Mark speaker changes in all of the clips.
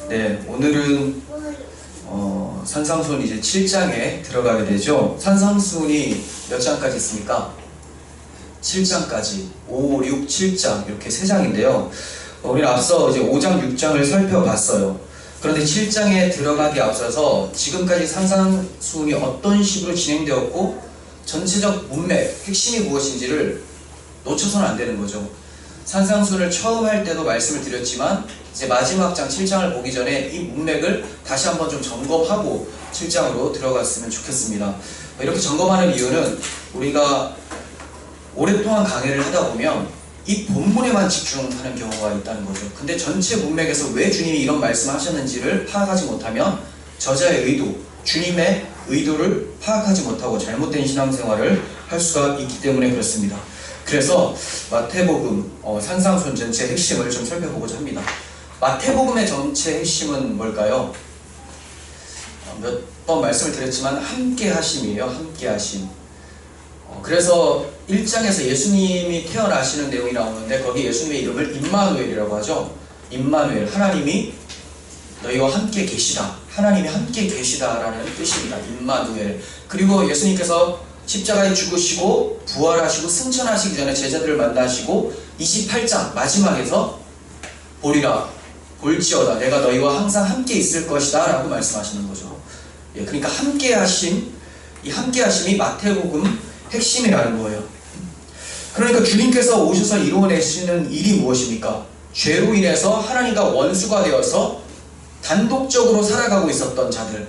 Speaker 1: 네, 오늘은 산상수훈 이제 7장에 들어가게 되죠. 산상수훈이 몇 장까지 있습니까? 7장까지 5, 6, 7장 이렇게 3장인데요. 우리는 앞서 이제 5장, 6장을 살펴봤어요. 그런데 7장에 들어가기 앞서서 지금까지 산상수훈이 어떤 식으로 진행되었고 전체적 문맥, 핵심이 무엇인지를 놓쳐서는 안 되는 거죠. 산상수훈을 처음 할 때도 말씀을 드렸지만 이제 마지막 장 7장을 보기 전에 이 문맥을 다시 한번 좀 점검하고 7장으로 들어갔으면 좋겠습니다. 이렇게 점검하는 이유는 우리가 오랫동안 강의를 하다 보면 이 본문에만 집중하는 경우가 있다는 거죠. 근데 전체 문맥에서 왜 주님이 이런 말씀을 하셨는지를 파악하지 못하면 저자의 의도, 주님의 의도를 파악하지 못하고 잘못된 신앙생활을 할 수가 있기 때문에 그렇습니다. 그래서 마태복음 산상수훈 전체 핵심을 좀 살펴보고자 합니다. 마태복음의 전체 핵심은 뭘까요? 몇 번 말씀을 드렸지만 함께 하심이에요. 함께 하심. 그래서 1장에서 예수님이 태어나시는 내용이 나오는데 거기 예수님의 이름을 임마누엘이라고 하죠. 임마누엘, 하나님이 너희와 함께 계시다. 하나님이 함께 계시다라는 뜻입니다. 임마누엘. 그리고 예수님께서 십자가에 죽으시고 부활하시고 승천하시기 전에 제자들을 만나시고 28장 마지막에서 보리라 볼지어다 내가 너희와 항상 함께 있을 것이다 라고 말씀하시는 거죠. 그러니까 함께 하심, 이 함께 하심이 마태복음 핵심이라는 거예요. 그러니까 주님께서 오셔서 이루어내시는 일이 무엇입니까? 죄로 인해서 하나님과 원수가 되어서 단독적으로 살아가고 있었던 자들,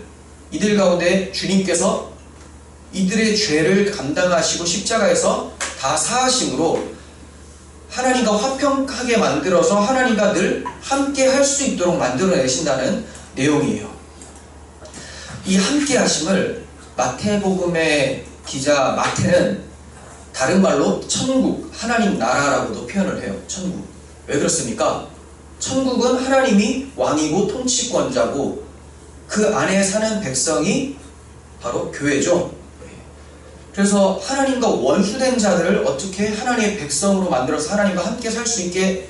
Speaker 1: 이들 가운데 주님께서 이들의 죄를 감당하시고 십자가에서 다 사하심으로 하나님과 화평하게 만들어서 하나님과 늘 함께 할 수 있도록 만들어내신다는 내용이에요. 이 함께 하심을 마태복음의 기자 마태는 다른 말로 천국, 하나님 나라라고도 표현을 해요. 천국. 왜 그렇습니까? 천국은 하나님이 왕이고 통치권자고 그 안에 사는 백성이 바로 교회죠. 그래서 하나님과 원수된 자들을 어떻게 하나님의 백성으로 만들어서 하나님과 함께 살 수 있게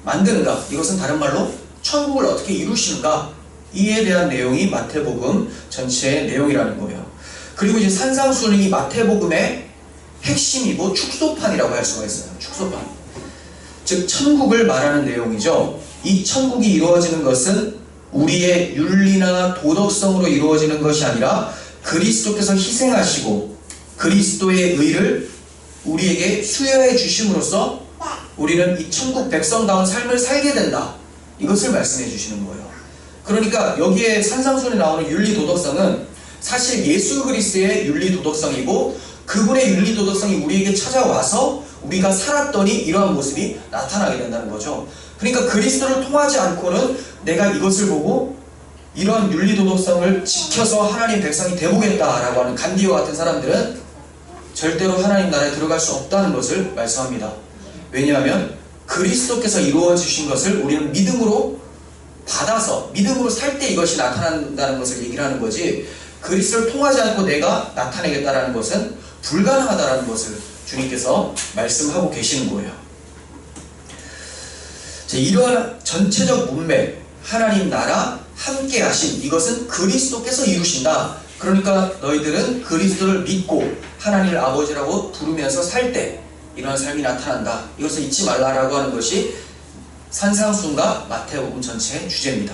Speaker 1: 만드는가? 이것은 다른 말로 천국을 어떻게 이루시는가? 이에 대한 내용이 마태복음 전체의 내용이라는 거예요. 그리고 이제 산상수훈이 마태복음의 핵심이고 축소판이라고 할 수가 있어요. 축소판. 즉 천국을 말하는 내용이죠. 이 천국이 이루어지는 것은 우리의 윤리나 도덕성으로 이루어지는 것이 아니라 그리스도께서 희생하시고 그리스도의 의를 우리에게 수여해 주심으로써 우리는 이 천국 백성다운 삶을 살게 된다. 이것을 말씀해 주시는 거예요. 그러니까 여기에 산상수훈에 나오는 윤리 도덕성은 사실 예수 그리스도의 윤리 도덕성이고 그분의 윤리 도덕성이 우리에게 찾아와서 우리가 살았더니 이러한 모습이 나타나게 된다는 거죠. 그러니까 그리스도를 통하지 않고는 내가 이것을 보고 이러한 윤리 도덕성을 지켜서 하나님 백성이 되보겠다라고 하는 간디와 같은 사람들은 절대로 하나님 나라에 들어갈 수 없다는 것을 말씀합니다. 왜냐하면 그리스도께서 이루어 주신 것을 우리는 믿음으로 받아서 믿음으로 살 때 이것이 나타난다는 것을 얘기를 하는 거지, 그리스도를 통하지 않고 내가 나타내겠다라는 것은 불가능하다라는 것을 주님께서 말씀하고 계시는 거예요. 이러한 전체적 문맥, 하나님 나라 함께 하심, 이것은 그리스도께서 이루신다. 그러니까 너희들은 그리스도를 믿고 하나님을 아버지라고 부르면서 살 때 이러한 삶이 나타난다. 이것을 잊지 말라라고 하는 것이 산상수훈과 마태복음 전체의 주제입니다.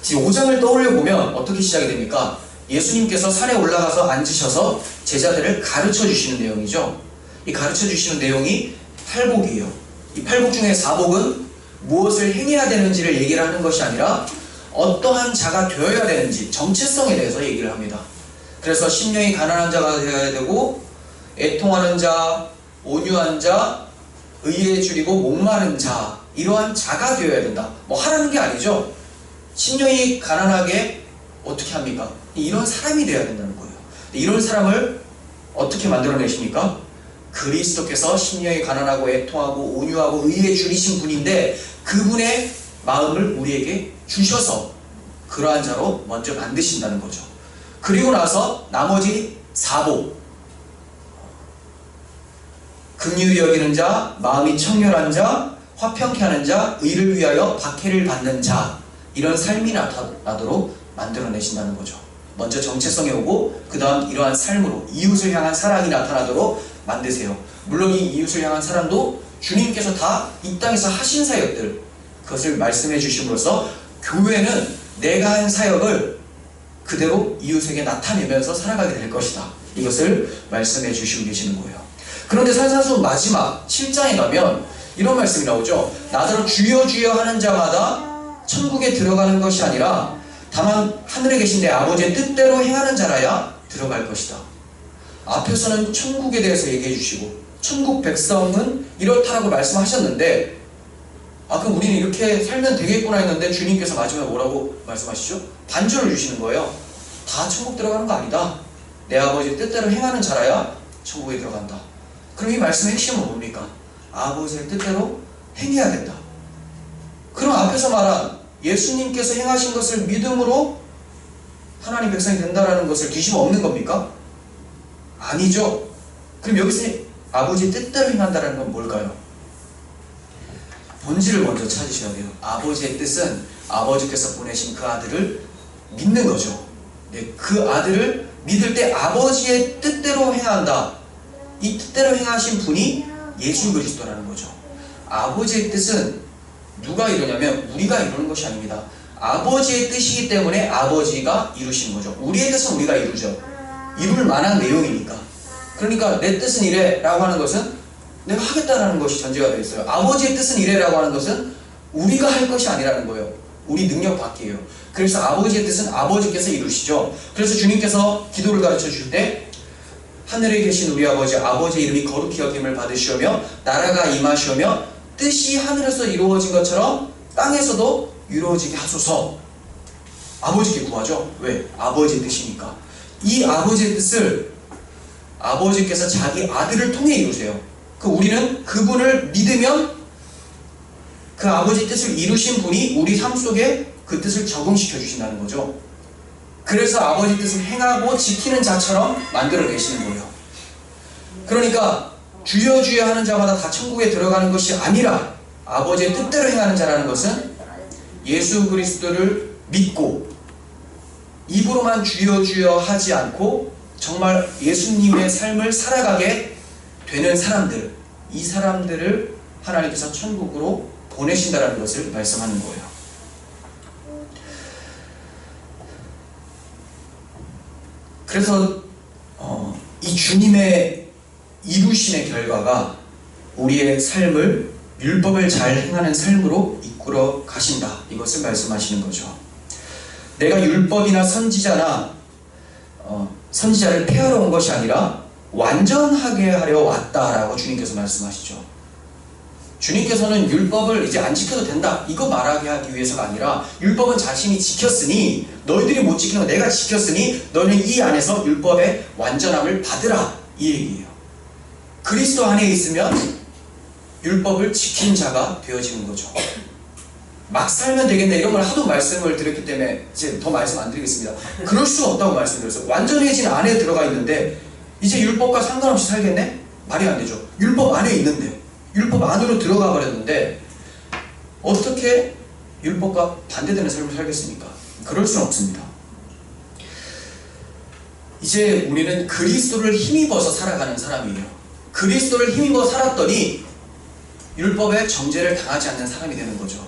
Speaker 1: 지금 5장을 떠올려 보면 어떻게 시작이 됩니까? 예수님께서 산에 올라가서 앉으셔서 제자들을 가르쳐 주시는 내용이죠. 이 가르쳐 주시는 내용이 팔복이에요. 이 팔복 중에 사복은 무엇을 행해야 되는지를 얘기를 하는 것이 아니라 어떠한 자가 되어야 되는지 정체성에 대해서 얘기를 합니다. 그래서 심령이 가난한 자가 되어야 되고 애통하는 자, 온유한 자, 의에 줄이고 목마른 자, 이러한 자가 되어야 된다. 뭐 하라는 게 아니죠. 심령이 가난하게 어떻게 합니까? 이런 사람이 되어야 된다는 거예요. 이런 사람을 어떻게 만들어내십니까? 그리스도께서 심령이 가난하고 애통하고 온유하고 의에 줄이신 분인데 그분의 마음을 우리에게 주셔서 그러한 자로 먼저 만드신다는 거죠. 그리고 나서 나머지 사복, 긍휼히 여기는 자, 마음이 청결한 자, 화평케 하는 자, 의를 위하여 박해를 받는 자, 이런 삶이 나타나도록 만들어내신다는 거죠. 먼저 정체성에 오고 그 다음 이러한 삶으로 이웃을 향한 사랑이 나타나도록 만드세요. 물론 이 이웃을 향한 사랑도 주님께서 다 이 땅에서 하신 사역들, 그것을 말씀해 주심으로써 교회는 내가 한 사역을 그대로 이웃에게 나타내면서 살아가게 될 것이다. 이것을 말씀해 주시고 계시는 거예요. 그런데 산상수훈 마지막 7장에 가면 이런 말씀이 나오죠. 나더러 주여 주여 하는 자마다 천국에 들어가는 것이 아니라 다만 하늘에 계신 내 아버지의 뜻대로 행하는 자라야 들어갈 것이다. 앞에서는 천국에 대해서 얘기해 주시고 천국 백성은 이렇다라고 말씀하셨는데, 그럼 우리는 이렇게 살면 되겠구나 했는데 주님께서 마지막에 뭐라고 말씀하시죠? 반전을 주시는 거예요. 다 천국 들어가는 거 아니다. 내 아버지의 뜻대로 행하는 자라야 천국에 들어간다. 그럼 이 말씀의 핵심은 뭡니까? 아버지의 뜻대로 행해야 된다. 그럼 앞에서 말한 예수님께서 행하신 것을 믿음으로 하나님 백성이 된다라는 것을 뒤집어 엎는 겁니까? 아니죠. 그럼 여기서 아버지의 뜻대로 행한다는 건 뭘까요? 본질을 먼저 찾으셔야 돼요. 아버지의 뜻은 아버지께서 보내신 그 아들을 믿는 거죠. 네, 그 아들을 믿을 때 아버지의 뜻대로 행한다. 이 뜻대로 행하신 분이 예수 그리스도라는 거죠. 아버지의 뜻은 누가 이루냐면 우리가 이루는 것이 아닙니다. 아버지의 뜻이기 때문에 아버지가 이루신 거죠. 우리의 뜻은 우리가 이루죠. 이룰 만한 내용이니까. 그러니까 내 뜻은 이래 라고 하는 것은 내가 하겠다라는 것이 전제가 되어 있어요. 아버지의 뜻은 이래라고 하는 것은 우리가 할 것이 아니라는 거예요. 우리 능력 밖이에요. 그래서 아버지의 뜻은 아버지께서 이루시죠. 그래서 주님께서 기도를 가르쳐 주실 때 하늘에 계신 우리 아버지, 아버지의 이름이 거룩히 여김을 받으시오며 나라가 임하시오며 뜻이 하늘에서 이루어진 것처럼 땅에서도 이루어지게 하소서. 아버지께 구하죠. 왜? 아버지의 뜻이니까. 이 아버지의 뜻을 아버지께서 자기 아들을 통해 이루세요. 우리는 그분을 믿으면 그 아버지 뜻을 이루신 분이 우리 삶 속에 그 뜻을 적용시켜 주신다는 거죠. 그래서 아버지 뜻을 행하고 지키는 자처럼 만들어내시는 거예요. 그러니까 주여 주여 하는 자마다 다 천국에 들어가는 것이 아니라 아버지의 뜻대로 행하는 자라는 것은 예수 그리스도를 믿고 입으로만 주여 주여 하지 않고 정말 예수님의 삶을 살아가게 되는 사람들, 이 사람들을 하나님께서 천국으로 보내신다는 것을 말씀하는 거예요. 그래서 이 주님의 이루심의 결과가 우리의 삶을 율법을 잘 행하는 삶으로 이끌어 가신다. 이것을 말씀하시는 거죠. 내가 율법이나 선지자를 폐하러 온 것이 아니라 완전하게 하려 왔다라고 주님께서 말씀하시죠. 주님께서는 율법을 이제 안 지켜도 된다 이거 말하게 하기 위해서가 아니라 율법은 자신이 지켰으니 너희들이 못 지키는 거 내가 지켰으니 너는 이 안에서 율법의 완전함을 받으라 이 얘기예요. 그리스도 안에 있으면 율법을 지킨 자가 되어지는 거죠. 막 살면 되겠네 이런 걸 하도 말씀을 드렸기 때문에 이제 더 말씀 안 드리겠습니다. 그럴 수가 없다고 말씀드렸어요. 완전해진 안에 들어가 있는데 이제 율법과 상관없이 살겠네? 말이 안 되죠. 율법 안에 있는데 율법 안으로 들어가 버렸는데 어떻게 율법과 반대되는 삶을 살겠습니까? 그럴 수는 없습니다. 이제 우리는 그리스도를 힘입어서 살아가는 사람이에요. 그리스도를 힘입어 살았더니 율법의 정죄를 당하지 않는 사람이 되는 거죠.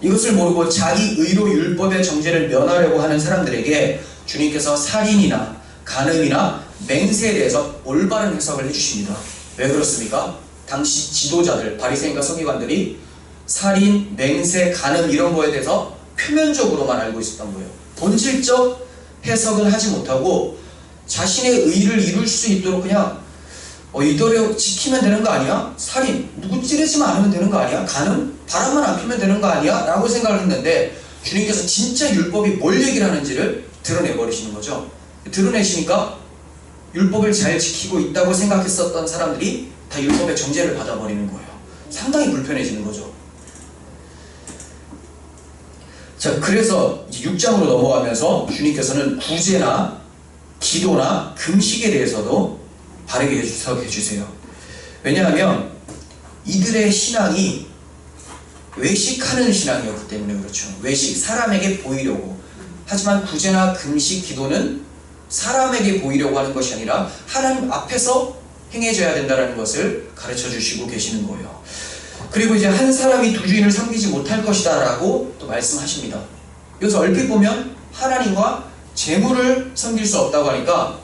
Speaker 1: 이것을 모르고 자기 의로 율법의 정죄를 면하려고 하는 사람들에게 주님께서 살인이나 간음이나 맹세에 대해서 올바른 해석을 해주십니다. 왜 그렇습니까? 당시 지도자들, 바리새인과 서기관들이 살인, 맹세, 간음 이런 거에 대해서 표면적으로만 알고 있었던 거예요. 본질적 해석을 하지 못하고 자신의 의를 이룰 수 있도록 그냥 이대로 지키면 되는 거 아니야? 살인, 누구 찌르지만 않으면 되는 거 아니야? 간음, 바람만 안 피면 되는 거 아니야? 라고 생각을 했는데 주님께서 진짜 율법이 뭘 얘기를 하는지를 드러내버리시는 거죠. 드러내시니까 율법을 잘 지키고 있다고 생각했었던 사람들이 다 율법의 정죄를 받아버리는 거예요. 상당히 불편해지는 거죠. 자, 그래서 6장으로 넘어가면서 주님께서는 구제나 기도나 금식에 대해서도 바르게 해주세요. 왜냐하면 이들의 신앙이 외식하는 신앙이었기 때문에 그렇죠. 외식, 사람에게 보이려고. 하지만 구제나 금식, 기도는 사람에게 보이려고 하는 것이 아니라 하나님 앞에서 행해져야 된다는 것을 가르쳐 주시고 계시는 거예요. 그리고 이제 한 사람이 두 주인을 섬기지 못할 것이다 라고 또 말씀하십니다. 여기서 얼핏 보면 하나님과 재물을 섬길 수 없다고 하니까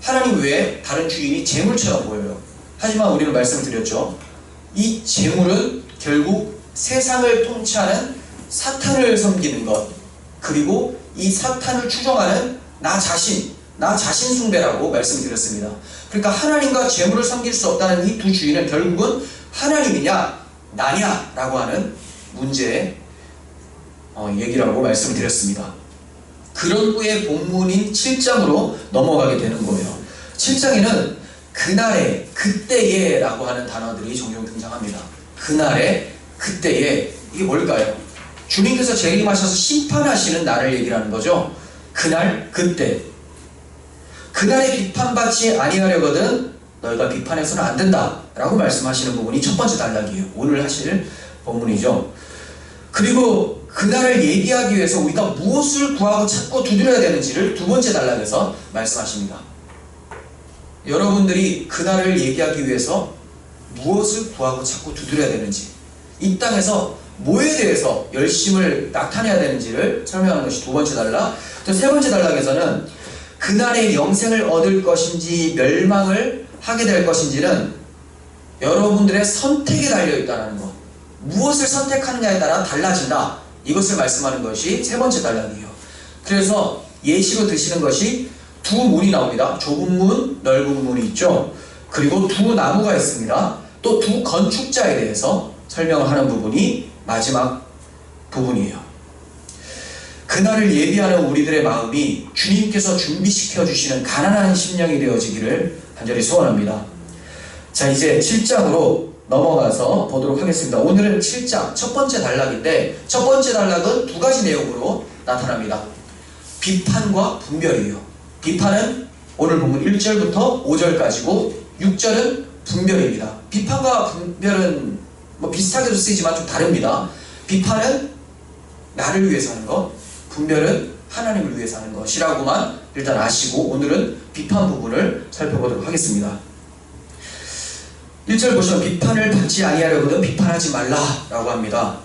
Speaker 1: 하나님 외에 다른 주인이 재물처럼 보여요. 하지만 우리는 말씀을 드렸죠. 이 재물은 결국 세상을 통치하는 사탄을 섬기는 것, 그리고 이 사탄을 추종하는 나 자신 숭배라고 말씀드렸습니다. 그러니까 하나님과 재물을 섬길 수 없다는 이 두 주인은 결국은 하나님이냐 나냐 라고 하는 문제의 얘기라고 말씀드렸습니다. 그런 후에 본문인 7장으로 넘어가게 되는 거예요. 7장에는 그날에, 그때에 라고 하는 단어들이 종종 등장합니다. 그날에, 그때에, 이게 뭘까요? 주님께서 재림하셔서 심판하시는 날을 얘기하는 거죠. 그날, 그때. 그날에 비판받지 아니하려거든 너희가 비판해서는 안 된다 라고 말씀하시는 부분이 첫 번째 단락이에요. 오늘 하실 본문이죠. 그리고 그날을 얘기하기 위해서 우리가 무엇을 구하고 찾고 두드려야 되는지를 두 번째 단락에서 말씀하십니다. 여러분들이 그날을 얘기하기 위해서 무엇을 구하고 찾고 두드려야 되는지, 이 땅에서 뭐에 대해서 열심을 나타내야 되는지를 설명하는 것이 두 번째 단락. 또 세 번째 단락에서는 그날의 영생을 얻을 것인지 멸망을 하게 될 것인지는 여러분들의 선택에 달려있다는 것, 무엇을 선택하느냐에 따라 달라진다, 이것을 말씀하는 것이 세 번째 단락이에요. 그래서 예시로 드시는 것이 두 문이 나옵니다. 좁은 문, 넓은 문이 있죠. 그리고 두 나무가 있습니다. 또 두 건축자에 대해서 설명을 하는 부분이 마지막 부분이에요. 그날을 예비하는 우리들의 마음이 주님께서 준비시켜 주시는 가난한 심령이 되어지기를 간절히 소원합니다. 자, 이제 7장으로 넘어가서 보도록 하겠습니다. 오늘은 7장 첫 번째 단락인데, 첫 번째 단락은 두 가지 내용으로 나타납니다. 비판과 분별이에요. 비판은 오늘 본문 1절부터 5절까지고 6절은 분별입니다. 비판과 분별은 비슷하게도 쓰이지만 좀 다릅니다. 비판은 나를 위해서 하는 것, 분별은 하나님을 위해서 하는 것이라고만 일단 아시고 오늘은 비판 부분을 살펴보도록 하겠습니다. 1절 보시면 비판을 받지 아니하려거든 비판하지 말라라고 합니다.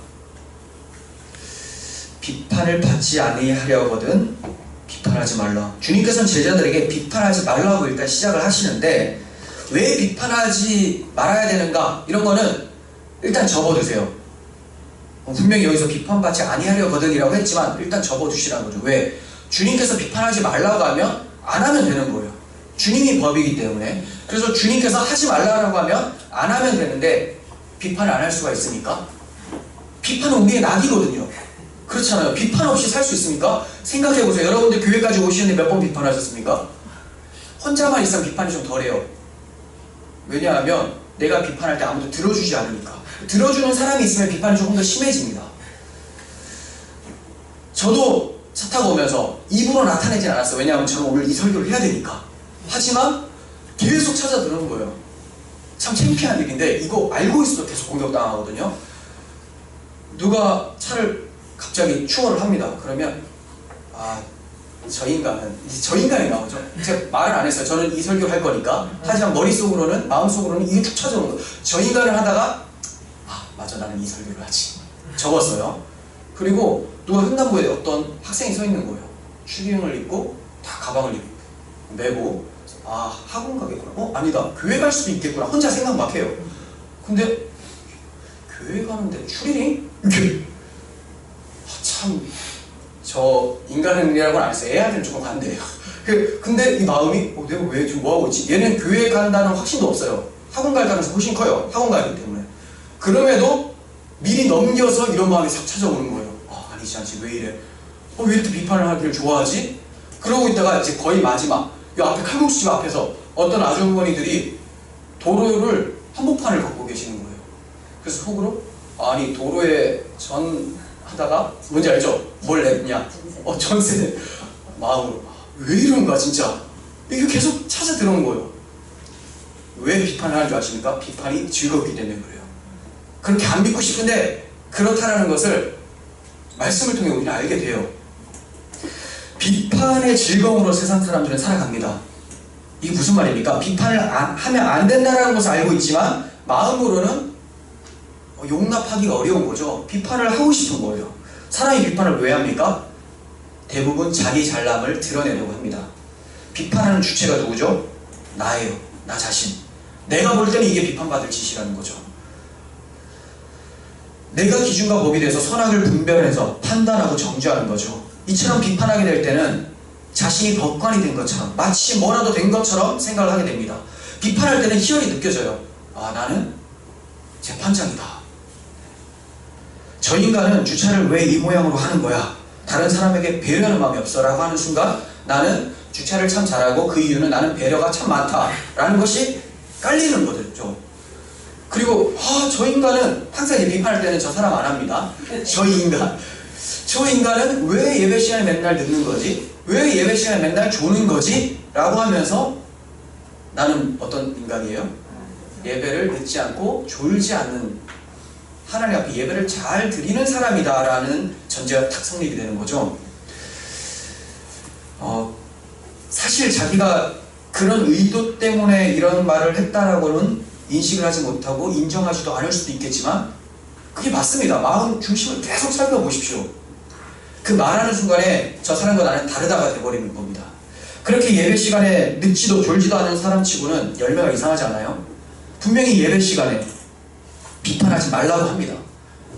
Speaker 1: 비판을 받지 아니하려거든 비판하지 말라. 주님께서는 제자들에게 비판하지 말라고 일단 시작을 하시는데, 왜 비판하지 말아야 되는가, 이런 거는 일단 접어두세요. 분명히 여기서 비판받지 아니하려거든 이라고 했지만 일단 접어두시라는 거죠. 왜? 주님께서 비판하지 말라고 하면 안 하면 되는 거예요. 주님이 법이기 때문에. 그래서 주님께서 하지 말라고 하면 안 하면 되는데 비판을 안 할 수가 있습니까? 비판은 우리의 낙이거든요. 그렇잖아요. 비판 없이 살 수 있습니까? 생각해보세요. 여러분들 교회까지 오시는데 몇 번 비판하셨습니까? 혼자만 있으면 비판이 좀 덜해요. 왜냐하면 내가 비판할 때 아무도 들어주지 않으니까. 들어주는 사람이 있으면 비판이 조금 더 심해집니다. 저도 차 타고 오면서 입으로 나타내진 않았어요. 왜냐하면 저는 오늘 이 설교를 해야 되니까. 하지만 계속 찾아 들어오는 거예요. 참 창피한 일인데 이거 알고 있어도 계속 공격당하거든요. 누가 차를 갑자기 추월을 합니다. 그러면 저 인간이 나오죠. 제가 말을 안 했어요. 저는 이 설교를 할 거니까. 하지만 머릿속으로는, 마음속으로는 이게 쭉 찾아오는 거예요. 저 인간을 하다가 맞아, 나는 이 설교를 하지. 적었어요. 그리고 누가 횡단보도에 어떤 학생이 서 있는 거예요. 추리닝을 입고 다 가방을 메고 학원 가겠구나. 아니다, 교회 갈 수도 있겠구나. 혼자 생각 막 해요. 근데 교회 가는데 추리닝? 이렇게 참, 저 인간이라고는 안 했어요. 애한테는 조금 반대해요. 근데 이 마음이 내가 왜 지금 뭐하고 있지? 얘는 교회 간다는 확신도 없어요. 학원 갈 가능성이 훨씬 커요. 학원 가기 때문에. 그럼에도 미리 넘겨서 이런 마음이 싹 찾아오는 거예요. 아니지 않지, 왜 이래? 왜 이렇게 비판을 하기를 좋아하지? 그러고 있다가 이제 거의 마지막, 이 앞에 칼국수집 앞에서 어떤 아주머니들이 도로를 한복판을 걷고 계시는 거예요. 그래서 속으로 도로에 하다가 뭔지 알죠? 뭘 냈냐? 전세 마음으로 왜 이런가 진짜. 이게 계속 찾아 들어온 거예요. 왜 비판을 하는 줄 아십니까? 비판이 즐겁기 때문에 그래요. 그렇게 안 믿고 싶은데 그렇다라는 것을 말씀을 통해 우리는 알게 돼요. 비판의 즐거움으로 세상 사람들은 살아갑니다. 이게 무슨 말입니까? 비판을 하면 안 된다는 것을 알고 있지만 마음으로는 용납하기가 어려운 거죠. 비판을 하고 싶은 거예요. 사람이 비판을 왜 합니까? 대부분 자기 잘남을 드러내려고 합니다. 비판하는 주체가 누구죠? 나예요. 나 자신. 내가 볼 때는 이게 비판받을 짓이라는 거죠. 내가 기준과 법이 돼서 선악을 분별해서 판단하고 정죄하는 거죠. 이처럼 비판하게 될 때는 자신이 법관이 된 것처럼, 마치 뭐라도 된 것처럼 생각을 하게 됩니다. 비판할 때는 희열이 느껴져요. 아, 나는 재판장이다. 저 인간은 주차를 왜 이 모양으로 하는 거야? 다른 사람에게 배려하는 마음이 없어 라고 하는 순간 나는 주차를 참 잘하고 그 이유는 나는 배려가 참 많다 라는 것이 깔리는 거죠. 그리고 저 인간은 항상 비판할 때는 저 사람 안 합니다. 저 인간은 왜 예배 시간에 맨날 늦는 거지? 왜 예배 시간에 맨날 조는 거지? 라고 하면서 나는 어떤 인간이에요? 예배를 늦지 않고 졸지 않는, 하나님 앞에 예배를 잘 드리는 사람이다 라는 전제가 탁 성립이 되는 거죠. 사실 자기가 그런 의도 때문에 이런 말을 했다라고는 인식을 하지 못하고 인정하지도 않을 수도 있겠지만 그게 맞습니다. 마음 중심을 계속 살펴보십시오. 그 말하는 순간에 저 사람과 나는 다르다가 돼버리는 겁니다. 그렇게 예배 시간에 늦지도 졸지도 않은 사람 치고는 열매가 이상하지 않아요? 분명히 예배 시간에 비판하지 말라고 합니다.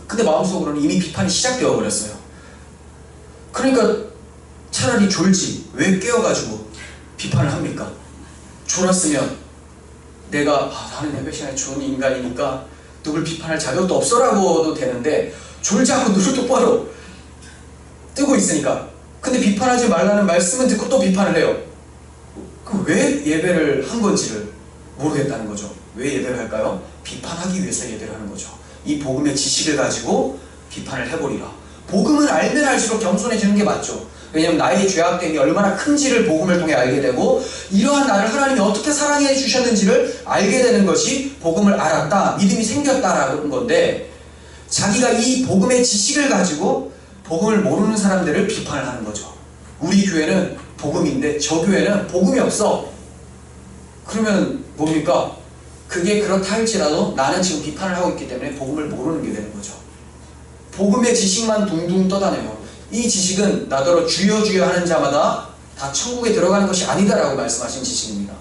Speaker 1: 근데 마음속으로는 이미 비판이 시작되어 버렸어요. 그러니까 차라리 졸지 왜 깨워가지고 비판을 합니까? 졸았으면 내가 나는 예배 시간에 좋은 인간이니까 누굴 비판할 자격도 없어라고도 되는데 졸지 않고 눈을 똑바로 뜨고 있으니까, 근데 비판하지 말라는 말씀은 듣고 또 비판을 해요. 그럼 왜 예배를 한 건지를 모르겠다는 거죠. 왜 예배를 할까요? 비판하기 위해서 예배를 하는 거죠. 이 복음의 지식을 가지고 비판을 해버리라. 복음을 알면 알수록 겸손해지는 게 맞죠. 왜냐하면 나의 죄악됨이 얼마나 큰지를 복음을 통해 알게 되고 이러한 나를 하나님이 어떻게 사랑해 주셨는지를 알게 되는 것이 복음을 알았다, 믿음이 생겼다라는 건데, 자기가 이 복음의 지식을 가지고 복음을 모르는 사람들을 비판을 하는 거죠. 우리 교회는 복음인데 저 교회는 복음이 없어. 그러면 뭡니까? 그게 그렇다 할지라도 나는 지금 비판을 하고 있기 때문에 복음을 모르는 게 되는 거죠. 복음의 지식만 둥둥 떠다녀요. 이 지식은 나더러 주여 주여 하는 자마다 다 천국에 들어가는 것이 아니다라고 말씀하신 지식입니다.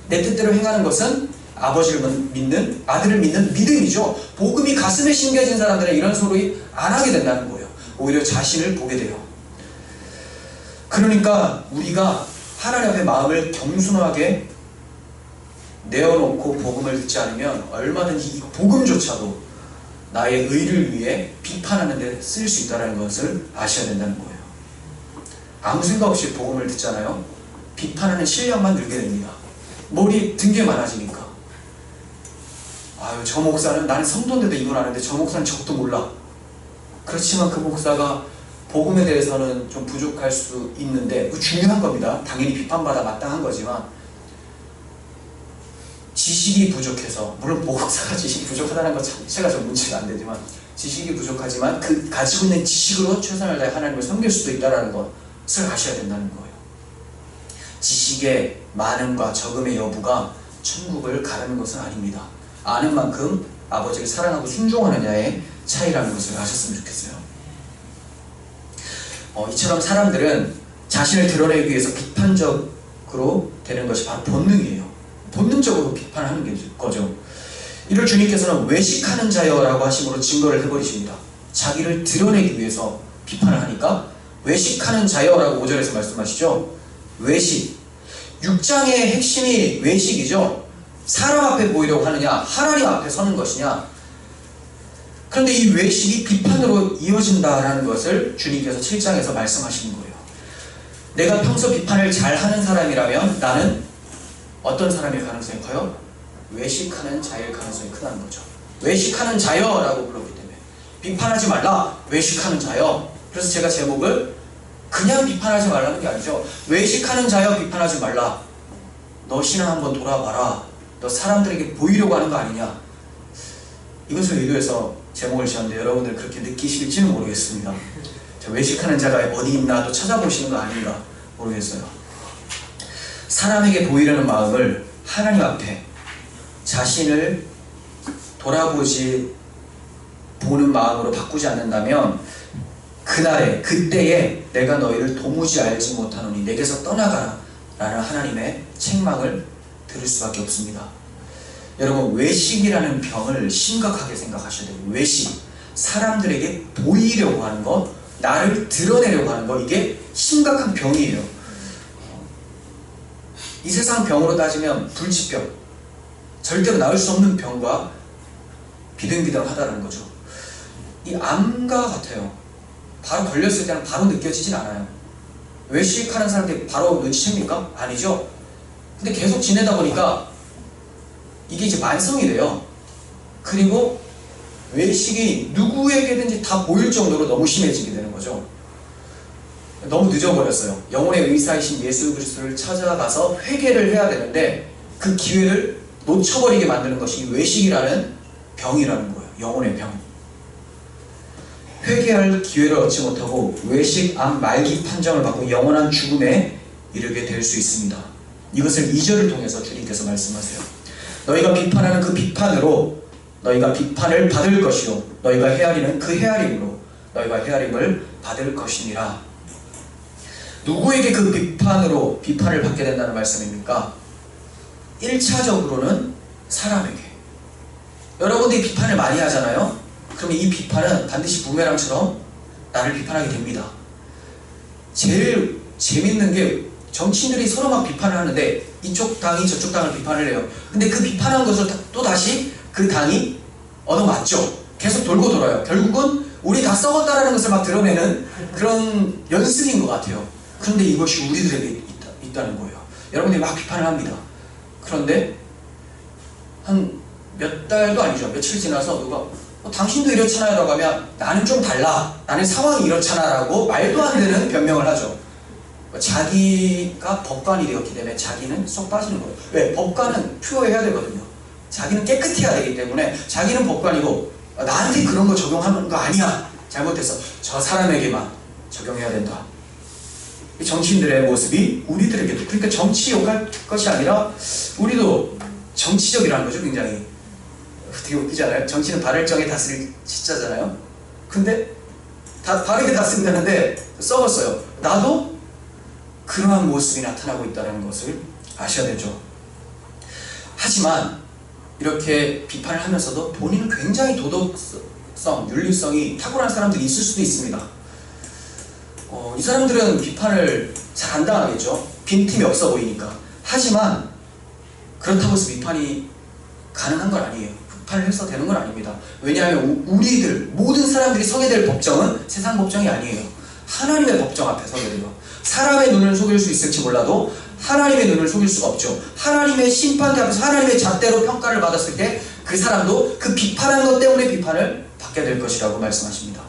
Speaker 1: 내 뜻대로 행하는 것은 아버지를 믿는, 아들을 믿는 믿음이죠. 복음이 가슴에 심겨진 사람들은 이런 소리 안 하게 된다는 거예요. 오히려 자신을 보게 돼요. 그러니까 우리가 하나님 앞에 마음을 겸손하게 내어놓고 복음을 듣지 않으면 얼마든지 이 복음조차도 나의 의를 위해 비판하는 데 쓸 수 있다는 것을 아셔야 된다는 거예요. 아무 생각 없이 복음을 듣잖아요. 비판하는 실력만 늘게 됩니다. 머리 든 게 많아지니까. 아유, 저 목사는, 나는 성도인데도 이걸 아는데 저 목사는 저것도 몰라. 그렇지만 그 목사가 복음에 대해서는 좀 부족할 수 있는데, 그 중요한 겁니다. 당연히 비판받아 마땅한 거지만 지식이 부족해서, 물론 목사가 지식이 부족하다는 것 자체가 좀 문제가 안 되지만 지식이 부족하지만 그 가지고 있는 지식으로 최선을 다해 하나님을 섬길 수도 있다는 것을 아셔야 된다는 거예요. 지식의 많음과 적음의 여부가 천국을 가르는 것은 아닙니다. 아는 만큼 아버지를 사랑하고 순종하느냐의 차이라는 것을 아셨으면 좋겠어요. 이처럼 사람들은 자신을 드러내기 위해서 비판적으로 되는 것이 바로 본능이에요. 본능적으로 비판하는 거죠. 이를 주님께서는 외식하는 자여라고 하심으로 증거를 해버리십니다. 자기를 드러내기 위해서 비판을 하니까 외식하는 자여라고 5절에서 말씀하시죠. 외식. 6장의 핵심이 외식이죠. 사람 앞에 보이려고 하느냐, 하나님 앞에 서는 것이냐. 그런데 이 외식이 비판으로 이어진다라는 것을 주님께서 7장에서 말씀하시는 거예요. 내가 평소 비판을 잘하는 사람이라면 나는 어떤 사람일 가능성이 커요? 외식하는 자일 가능성이 크다는 거죠. 외식하는 자여라고 불렀기 때문에 비판하지 말라, 외식하는 자여. 그래서 제가 제목을 그냥 비판하지 말라는 게 아니죠. 외식하는 자여, 비판하지 말라. 너 신앙 한번 돌아봐라. 너 사람들에게 보이려고 하는 거 아니냐. 이것을 의도해서 제목을 지었는데 여러분들 그렇게 느끼실지는 모르겠습니다. 외식하는 자가 어디 있나 또 찾아보시는 거 아닌가 모르겠어요. 사람에게 보이려는 마음을 하나님 앞에 자신을 돌아보지 보는 마음으로 바꾸지 않는다면 그날에 그때에 내가 너희를 도무지 알지 못하노니 내게서 떠나가라 라는 하나님의 책망을 들을 수밖에 없습니다. 여러분, 외식이라는 병을 심각하게 생각하셔야 돼요. 외식, 사람들에게 보이려고 하는 것, 나를 드러내려고 하는 것, 이게 심각한 병이에요. 이 세상 병으로 따지면 불치병, 절대로 나을 수 없는 병과 비등비등하다는 거죠. 이 암과 같아요. 바로 걸렸을 때는 바로 느껴지진 않아요. 외식하는 사람들이 바로 눈치챕니까? 아니죠. 근데 계속 지내다 보니까 이게 이제 만성이 돼요. 그리고 외식이 누구에게든지 다 보일 정도로 너무 심해지게 되는 거죠. 너무 늦어버렸어요. 영혼의 의사이신 예수 그리스도를 찾아가서 회개를 해야 되는데 그 기회를 놓쳐버리게 만드는 것이 외식이라는 병이라는 거예요. 영혼의 병. 회개할 기회를 얻지 못하고 외식, 암, 말기 판정을 받고 영원한 죽음에 이르게 될 수 있습니다. 이것을 2절을 통해서 주님께서 말씀하세요. 너희가 비판하는 그 비판으로 너희가 비판을 받을 것이요 너희가 헤아리는 그 헤아림으로 너희가 헤아림을 받을 것이니라. 누구에게 그 비판으로 비판을 받게 된다는 말씀입니까? 1차적으로는 사람에게. 여러분들이 비판을 많이 하잖아요. 그러면 이 비판은 반드시 부메랑처럼 나를 비판하게 됩니다. 제일 재밌는 게 정치인들이 서로 막 비판을 하는데 이쪽 당이 저쪽 당을 비판을 해요. 근데 그 비판한 것을 또 다시 그 당이 얻어맞죠. 계속 돌고 돌아요. 결국은 우리 다 썩었다라는 것을 막 드러내는 그런 연습인 것 같아요. 그런데 이것이 우리들에게 있다는 거예요. 여러분들이 막 비판을 합니다. 그런데 한 몇 달도 아니죠. 며칠 지나서 누가 당신도 이렇잖아요 라고 하면 나는 좀 달라. 나는 상황이 이렇잖아 라고 말도 안 되는 변명을 하죠. 자기가 법관이 되었기 때문에 자기는 쏙 빠지는 거예요. 왜? 법관은 퓨어해야 되거든요. 자기는 깨끗해야 되기 때문에 자기는 법관이고 나한테 그런 거 적용하는 거 아니야. 잘못했어. 저 사람에게만 적용해야 된다. 이 정치인들의 모습이 우리들에게도, 그러니까 정치 욕할 것이 아니라 우리도 정치적이라는 거죠. 굉장히 되게 웃기잖아요. 정치는 발을정에 다스릴 진짜잖아요. 근데 다 바르게 다스린다는데 썩었어요. 나도 그러한 모습이 나타나고 있다는 것을 아셔야 되죠. 하지만 이렇게 비판을 하면서도 본인은 굉장히 도덕성, 윤리성이 탁월한 사람들이 있을 수도 있습니다. 이 사람들은 비판을 잘 안 당하겠죠. 빈틈이 없어 보이니까. 하지만 그렇다고 해서 비판이 가능한 건 아니에요. 비판을 해서 되는 건 아닙니다. 왜냐하면 우리들 모든 사람들이 서게 될 법정은 세상 법정이 아니에요. 하나님의 법정 앞에 서게 돼요. 사람의 눈을 속일 수 있을지 몰라도 하나님의 눈을 속일 수가 없죠. 하나님의 심판대 앞에서 하나님의 잣대로 평가를 받았을 때 그 사람도 그 비판한 것 때문에 비판을 받게 될 것이라고 말씀하십니다.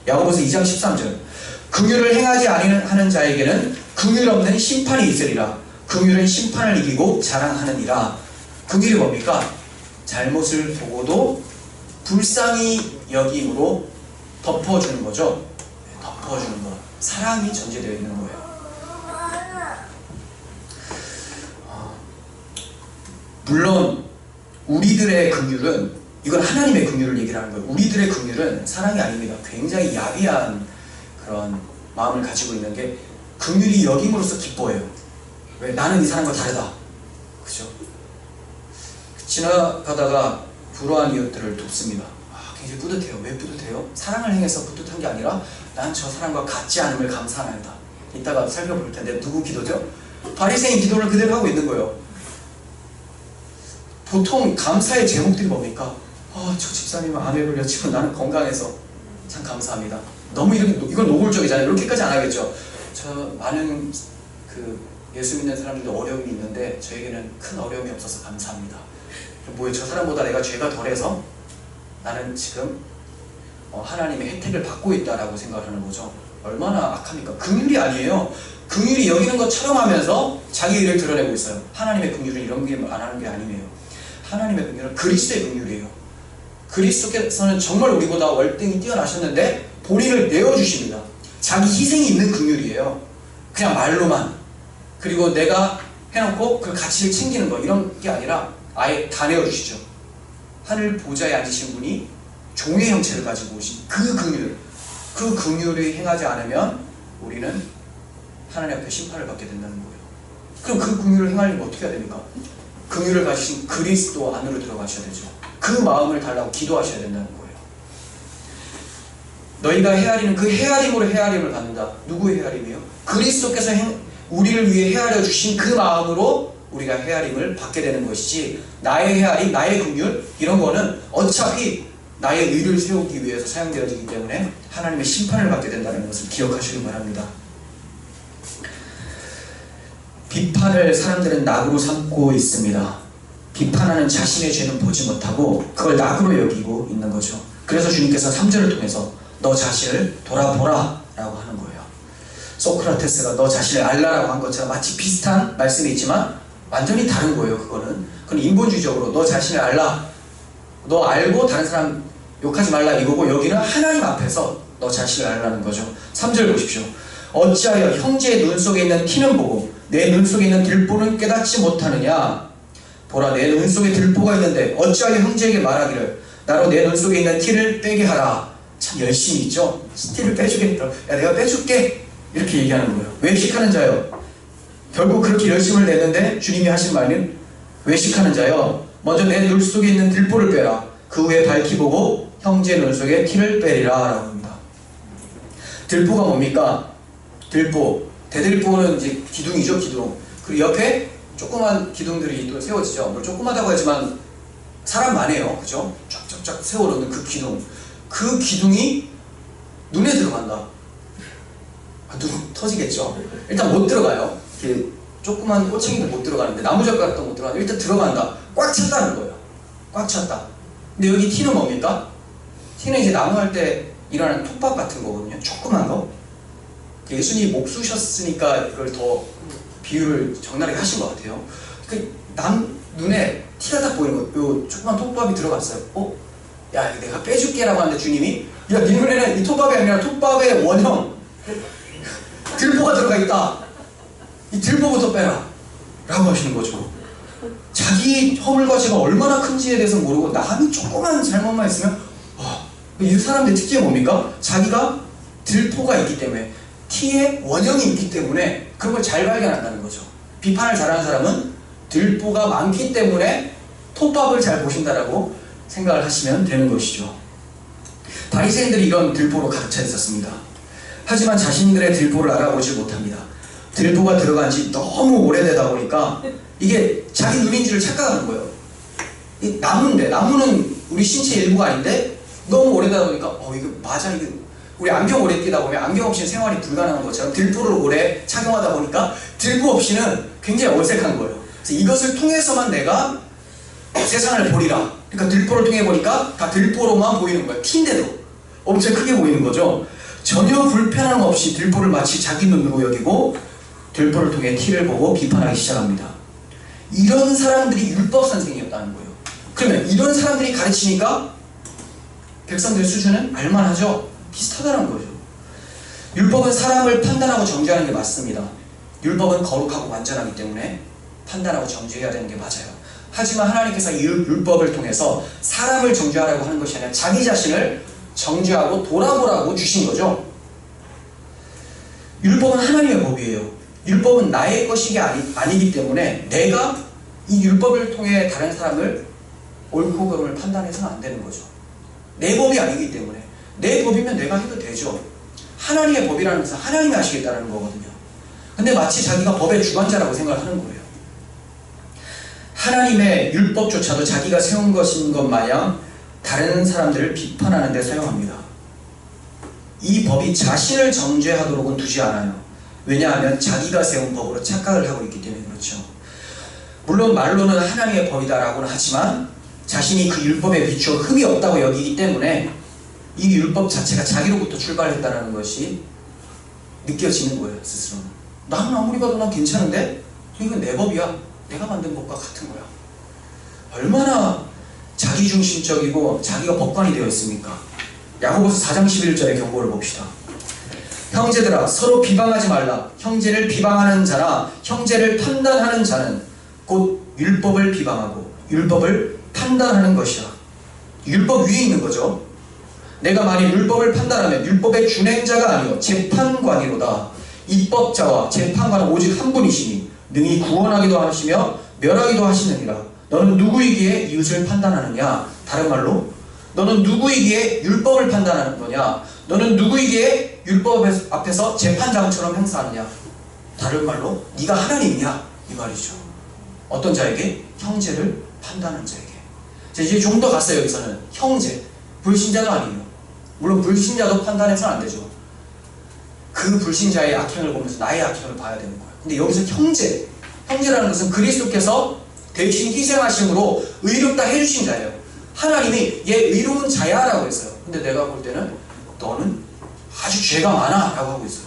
Speaker 1: 야고보서 2장 13절 긍휼을 행하지 아니하는 자에게는 긍휼 없는 심판이 있으리라. 긍휼은 심판을 이기고 자랑하느니라. 긍휼이 뭡니까? 잘못을 보고도 불쌍히 여김으로 덮어주는 거죠. 덮어주는 거. 사랑이 전제되어 있는 거예요. 물론 우리들의 긍휼은, 이건 하나님의 긍휼을 얘기를 하는 거예요. 우리들의 긍휼은 사랑이 아닙니다. 굉장히 야비한 그런 마음을 가지고 있는 게 긍휼이 여김으로써 기뻐해요. 왜? 나는 이 사람과 다르다. 그죠? 지나가다가 불우한 이웃들을 돕습니다. 굉장히 뿌듯해요. 왜 뿌듯해요? 사랑을 행해서 뿌듯한 게 아니라 난 저 사람과 같지 않음을 감사합니다. 이따가 살펴볼 텐데 누구 기도죠? 바리새인 기도를 그대로 하고 있는 거예요. 보통 감사의 제목들이 뭡니까? 저 집사님은 암에 걸렸지만 나는 건강해서 참 감사합니다. 너무 이건 노골적이잖아요. 이렇게까지 안 하겠죠. 저 많은 예수 믿는 사람들도 어려움이 있는데 저에게는 큰 어려움이 없어서 감사합니다. 뭐예요? 저 사람보다 내가 죄가 덜해서 나는 지금 하나님의 혜택을 받고 있다라고 생각하는 거죠. 얼마나 악합니까? 긍휼이 아니에요. 긍휼이 여기는 것처럼 하면서 자기 일을 드러내고 있어요. 하나님의 긍휼은 이런 게 안 하는 게 아니에요. 하나님의 긍휼은 그리스도의 긍휼이에요. 그리스도께서는 정말 우리보다 월등히 뛰어나셨는데 본인을 내어주십니다. 자기 희생이 있는 긍휼이에요. 그냥 말로만. 그리고 내가 해놓고 그 가치를 챙기는 거 이런 게 아니라 아예 다 내어주시죠. 하늘 보좌에 앉으신 분이 종의 형체를 가지고 오신 그 긍휼, 그 긍휼을 행하지 않으면 우리는 하나님 앞에 심판을 받게 된다는 거예요. 그럼 그 긍휼을 행하려면 어떻게 해야 됩니까? 긍휼을 가지신 그리스도 안으로 들어가셔야 되죠. 그 마음을 달라고 기도하셔야 된다는 거예요. 너희가 헤아리는 그 헤아림으로 헤아림을 받는다. 누구의 헤아림이요? 그리스도께서 우리를 위해 헤아려 주신 그 마음으로 우리가 헤아림을 받게 되는 것이지, 나의 헤아림, 나의 긍휼 이런 거는 어차피 나의 의를 세우기 위해서 사용되어지기 때문에 하나님의 심판을 받게 된다는 것을 기억하시기 바랍니다. 비판을 사람들은 낙으로 삼고 있습니다. 비판하는 자신의 죄는 보지 못하고 그걸 낙으로 여기고 있는 거죠. 그래서 주님께서 3절을 통해서 너 자신을 돌아보라 라고 하는 거예요. 소크라테스가 너 자신을 알라라고 한 것처럼 마치 비슷한 말씀이 있지만 완전히 다른 거예요. 그건 인본주의적으로 너 자신을 알라, 너 알고 다른 사람 욕하지 말라 이거고, 여기는 하나님 앞에서 너 자신을 알라는 거죠. 3절 보십시오. 어찌하여 형제의 눈 속에 있는 티는 보고 내 눈 속에 있는 들보는 깨닫지 못하느냐. 보라, 내 눈 속에 들보가 있는데 어찌하여 형제에게 말하기를 나로 내 눈 속에 있는 티를 빼게 하라. 참 열심히 있죠. 티를 빼주겠다. 야, 내가 빼줄게. 이렇게 얘기하는 거예요. 외식하는 자요. 결국 그렇게 열심을 냈는데 주님이 하신 말은 외식하는 자요, 먼저 내 눈 속에 있는 들보를 빼라. 그 후에 밝히 보고 형제 눈 속에 티를 빼리라 라고 합니다. 들보가 뭡니까? 들보, 대들보는 이제 기둥이죠. 기둥. 그리고 옆에 조그만 기둥들이 또 세워지죠. 뭐 조그마다고 하지만 사람만해요. 그죠? 쫙쫙쫙 세워놓는 그 기둥. 그 기둥이 눈에 들어간다. 눈 터지겠죠. 일단 못 들어가요. 이렇게 조그만 꼬챙이도 못 들어가는데, 나무젓가락도 못 들어가는데 일단 들어간다. 꽉 찼다는 거예요. 꽉 찼다. 근데 여기 티는 뭡니까? 티는 이제 나무할 때 일어나는 톱밥 같은 거거든요. 조그만 거. 예수님이 목수셨으니까 이걸 더 비유를 적나라하게 하신 것 같아요. 그 눈에 티가 딱 보이는 거예요. 요 조그만 톱밥이 들어갔어요. 야, 내가 빼줄게라고 하는데 주님이, 야, 네 눈에는 이 톱밥이 아니라 톱밥의 원형 들보가 들어가 있다. 이 들보부터 빼라 라고 하시는 거죠. 자기 허물과 죄가 얼마나 큰지에 대해서 모르고 남이 조그만 잘못만 있으면 이 사람들의 특징이 뭡니까? 자기가 들보가 있기 때문에, 티의 원형이 있기 때문에 그런 걸 잘 발견한다는 거죠. 비판을 잘하는 사람은 들보가 많기 때문에 톱밥을 잘 보신다라고 생각을 하시면 되는 것이죠. 바리새인들이 이런 들보로 가득 있었습니다. 하지만 자신들의 들보를 알아보지 못합니다. 들보가 들어간 지 너무 오래되다 보니까 이게 자기 눈인 줄을 착각하는 거예요. 이 나무인데, 나무는 우리 신체 일부가 아닌데 너무 오래되다 보니까 이거 맞아, 이거 우리 안경 오래 끼다 보면 안경 없이는 생활이 불가능한 것처럼 들보를 오래 착용하다 보니까 들보 없이는 굉장히 어색한 거예요. 그래서 이것을 통해서만 내가 세상을 보리라. 그러니까 들보를 통해 보니까 다 들보로만 보이는 거예요. 티인데도 엄청 크게 보이는 거죠. 전혀 불편함 없이 들보를 마치 자기 눈으로 여기고 들보를 통해 티를 보고 비판하기 시작합니다. 이런 사람들이 율법 선생이었다는 거예요. 그러면 이런 사람들이 가르치니까 백성들의 수준은 알만하죠? 비슷하다는 거죠. 율법은 사람을 판단하고 정죄하는 게 맞습니다. 율법은 거룩하고 완전하기 때문에 판단하고 정죄해야 되는 게 맞아요. 하지만 하나님께서 이 율법을 통해서 사람을 정죄하라고 하는 것이 아니라 자기 자신을 정죄하고 돌아보라고 주신 거죠. 율법은 하나님의 법이에요. 율법은 나의 것이 아니기 때문에 내가 이 율법을 통해 다른 사람을 옳고 그름을 판단해서는 안 되는 거죠. 내 법이 아니기 때문에. 내 법이면 내가 해도 되죠. 하나님의 법이라는 것은 하나님이 하시겠다는 거거든요. 근데 마치 자기가 법의 주관자라고 생각하는 거예요. 하나님의 율법조차도 자기가 세운 것인 것 마냥 다른 사람들을 비판하는 데 사용합니다. 이 법이 자신을 정죄하도록은 두지 않아요. 왜냐하면 자기가 세운 법으로 착각을 하고 있기 때문에 그렇죠. 물론 말로는 하나님의 법이다라고는 하지만 자신이 그 율법에 비추어 흠이 없다고 여기기 때문에 이 율법 자체가 자기로부터 출발했다는 것이 느껴지는 거예요. 스스로는. 나는 아무리 봐도 난 괜찮은데? 이건 내 법이야. 내가 만든 법과 같은 거야. 얼마나 자기중심적이고 자기가 법관이 되어 있습니까? 야고보서 4장 11절의 경고를 봅시다. 형제들아 서로 비방하지 말라. 형제를 비방하는 자나 형제를 판단하는 자는 곧 율법을 비방하고 율법을 판단하는 것이라. 율법 위에 있는 거죠. 내가 만일 율법을 판단하면 율법의 준행자가 아니요 재판관이로다. 입법자와 재판관은 오직 한 분이시니 능히 구원하기도 하시며 멸하기도 하시느니라. 너는 누구이기에 이웃을 판단하느냐? 다른 말로 너는 누구이기에 율법을 판단하는 거냐? 너는 누구이기에 율법 앞에서 재판장처럼 행사하느냐? 다른 말로 네가 하나님이냐? 이 말이죠. 어떤 자에게? 형제를 판단하는 자에게. 자, 이제 좀 더 갔어요. 여기서는 형제, 불신자가 아니에요. 물론 불신자도 판단해서는 안 되죠. 그 불신자의 악행을 보면서 나의 악행을 봐야 되는 거예요. 근데 여기서 형제라는 것은 그리스도께서 대신 희생하심으로 의롭다 해주신 자예요. 하나님이 얘 의로운 자야 라고 했어요. 근데 내가 볼 때는 너는 아주 죄가 많아 라고 하고 있어요.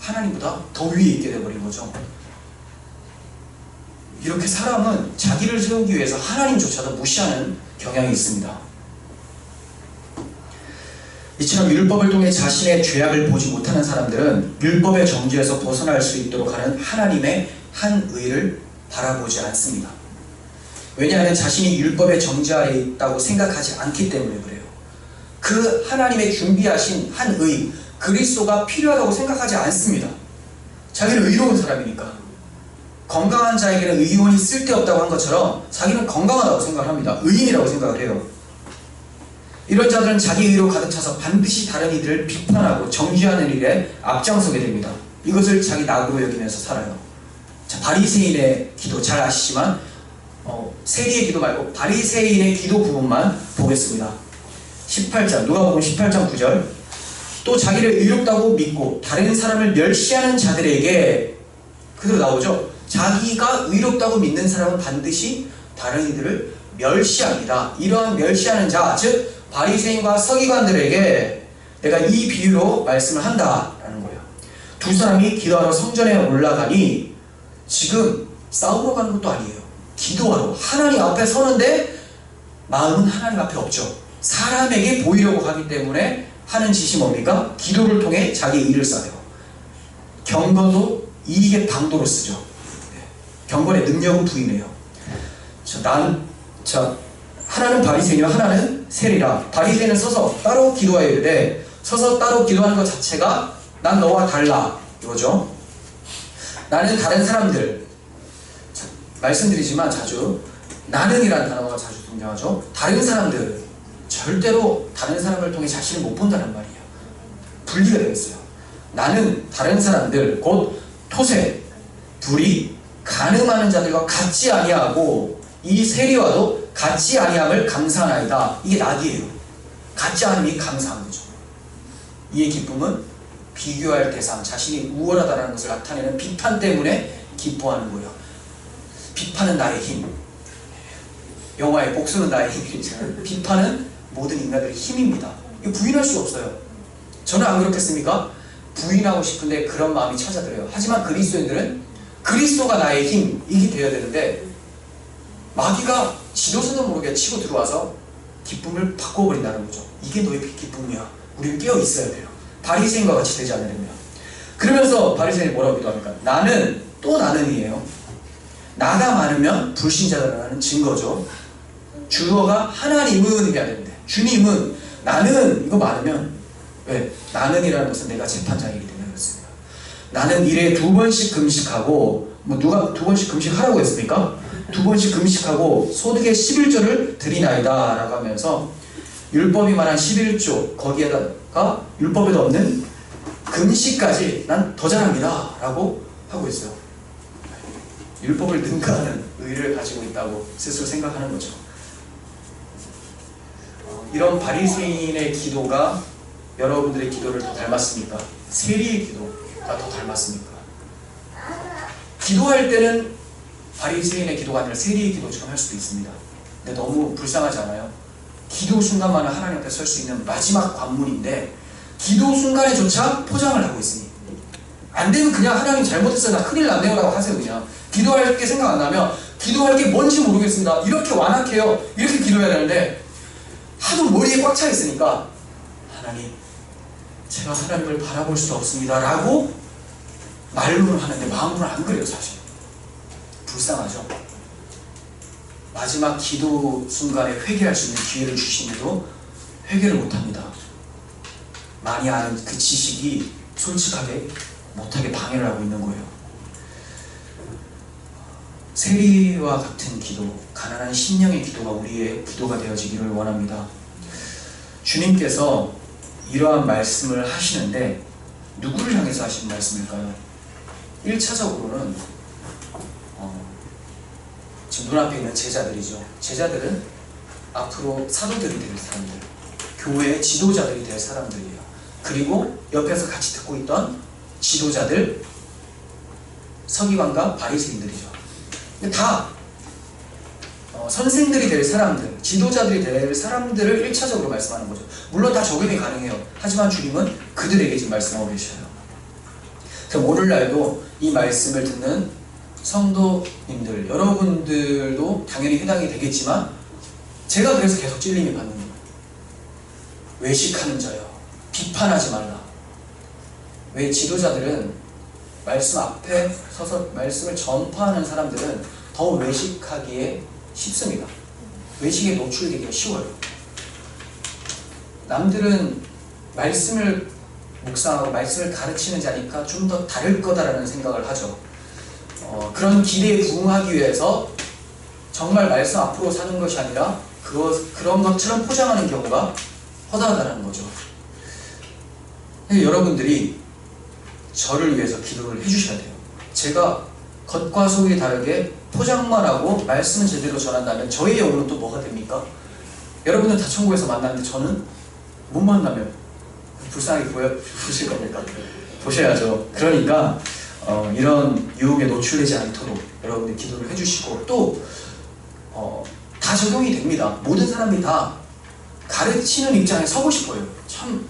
Speaker 1: 하나님보다 더 위에 있게 돼버린 거죠. 이렇게 사람은 자기를 세우기 위해서 하나님조차도 무시하는 경향이 있습니다. 이처럼 율법을 통해 자신의 죄악을 보지 못하는 사람들은 율법의 정죄에서 벗어날 수 있도록 하는 하나님의 한 의를 바라보지 않습니다. 왜냐하면 자신이 율법의 정죄 아래 있다고 생각하지 않기 때문에 그래요. 그 하나님의 준비하신 한 의, 그리스도가 필요하다고 생각하지 않습니다. 자기는 의로운 사람이니까. 건강한 자에게는 의원이 쓸데없다고 한 것처럼 자기는 건강하다고 생각을 합니다. 의인이라고 생각을 해요. 이런 자들은 자기 의로 가득 차서 반드시 다른 이들을 비판하고 정죄하는 일에 앞장서게 됩니다. 이것을 자기 낙으로 여기면서 살아요. 자, 바리새인의 기도 잘 아시지만 세리의 기도 말고 바리새인의 기도 부분만 보겠습니다. 18장 누가복음 18장 9절 또 자기를 의롭다고 믿고 다른 사람을 멸시하는 자들에게 그대로 나오죠. 자기가 의롭다고 믿는 사람은 반드시 다른 이들을 멸시합니다. 이러한 멸시하는 자, 즉 바리새인과 서기관들에게 내가 이 비유로 말씀을 한다라는 거예요. 두 사람이 기도하러 성전에 올라가니 지금 싸우러 가는 것도 아니에요. 기도하러 하나님 앞에 서는데 마음은 하나님 앞에 없죠. 사람에게 보이려고 하기 때문에 하는 짓이 뭡니까? 기도를 통해 자기 일을 쌓아요. 경건도 이익의 방도로 쓰죠. 경건의 능력은 부인해요. 하나는 바리새인이요 하나는 세리라. 바리새인은 서서 따로 기도해야 되는데 서서 따로 기도하는 것 자체가 난 너와 달라 이거죠. 나는 다른 사람들 말씀드리지만 자주 나는이라는 단어가 자주 등장하죠. 다른 사람들 절대로 다른 사람을 통해 자신을 못 본다는 말이에요. 분리가 되어 있어요. 나는 다른 사람들 곧 토세 불이 간음하는 자들과 같지 아니하고 이 세리와도 같지 아니함을 감사하나이다. 이게 낙이에요. 같지 않음이 감사한 거죠. 이의 기쁨은 비교할 대상, 자신이 우월하다는 것을 나타내는 비판 때문에 기뻐하는 거예요. 비판은 나의 힘. 영화의 복수는 나의 힘이잖아요. 비판은 모든 인간들의 힘입니다. 이거 부인할 수 없어요. 저는 안 그렇겠습니까? 부인하고 싶은데 그런 마음이 찾아들어요. 하지만 그리스도인들은 그리스도가 나의 힘이 되어야 되는데 마귀가 지도서도 모르게 치고 들어와서 기쁨을 바꿔버린다는 거죠. 이게 너의 기쁨이야. 우리는 깨어 있어야 돼요. 바리새인과 같이 되지 않으려면. 그러면서 바리새인이 뭐라고 기도합니까? 나는 또 나는이에요. 나가 많으면 불신자라는 증거죠. 주어가 하나님은 해야 되는데 주님은 나는 이거 많으면 왜? 나는이라는 것은 내가 재판장이기 때문에 그렇습니다. 나는 일에 2번씩 금식하고 누가 2번씩 금식하라고 했습니까? 2번씩 금식하고 소득의 11조를 드리나이다 라고 하면서 율법이 말한 11조 거기에다가 율법에도 없는 금식까지 난 더 잘합니다 라고 하고 있어요. 율법을 능가하는 의를 가지고 있다고 스스로 생각하는 거죠. 이런 바리새인의 기도가 여러분들의 기도를 더 닮았습니까? 세리의 기도가 더 닮았습니까? 기도할 때는 바리새인의 기도가 아니라 세리의 기도처럼 할 수도 있습니다. 근데 너무 불쌍하지 않아요? 기도 순간만은 하나님 앞에 설 수 있는 마지막 관문인데 기도 순간에조차 포장을 하고 있으니 안 되면 그냥 하나님 잘못했어요. 나 큰일 났네요 라고 하세요. 그냥 기도할 게 생각 안 나면 기도할 게 뭔지 모르겠습니다. 이렇게 완악해요. 이렇게 기도해야 되는데 하도 머리에 꽉 차 있으니까 하나님, 제가 하나님을 바라볼 수 없습니다 라고 말로는 하는데 마음으로는 안 그래요. 사실 불쌍하죠. 마지막 기도 순간에 회개할 수 있는 기회를 주시는데도 회개를 못합니다. 많이 아는 그 지식이 솔직하게 못하게 방해를 하고 있는 거예요. 세리와 같은 기도, 가난한 심령의 기도가 우리의 기도가 되어지기를 원합니다. 주님께서 이러한 말씀을 하시는데 누구를 향해서 하신 말씀일까요? 1차적으로는 지금 눈앞에 있는 제자들이죠. 제자들은 앞으로 사도들이 될 사람들, 교회의 지도자들이 될 사람들이에요. 그리고 옆에서 같이 듣고 있던 지도자들, 서기관과 바리새인들이죠. 다 선생들이 될 사람들, 지도자들이 될 사람들을 1차적으로 말씀하는 거죠. 물론 다 적용이 가능해요. 하지만 주님은 그들에게 지금 말씀하고 계셔요. 그럼 오늘날도 이 말씀을 듣는 성도님들, 여러분들도 당연히 해당이 되겠지만 제가 그래서 계속 찔림이 받는 거예요. 외식하는 자여, 비판하지 말라. 왜? 지도자들은 말씀 앞에 서서 말씀을 전파하는 사람들은 더 외식하기에 쉽습니다. 외식에 노출되기가 쉬워요. 남들은 말씀을 묵상하고 말씀을 가르치는 자니까 좀 더 다를 거다라는 생각을 하죠. 그런 기대에 부응하기 위해서 정말 말씀 앞으로 사는 것이 아니라 그런 것처럼 포장하는 경우가 허다하다는 거죠. 여러분들이 저를 위해서 기도를 해주셔야 돼요. 제가 겉과 속이 다르게 포장만 하고 말씀은 제대로 전한다면 저의 영혼은 또 뭐가 됩니까? 여러분은 다 천국에서 만나는데 저는 못 만나면 불쌍하게 보실 겁니까? 보셔야죠. 그러니까 이런 유혹에 노출되지 않도록 여러분들 기도를 해주시고 또 다 적용이 됩니다. 모든 사람이 다 가르치는 입장에 서고 싶어요. 참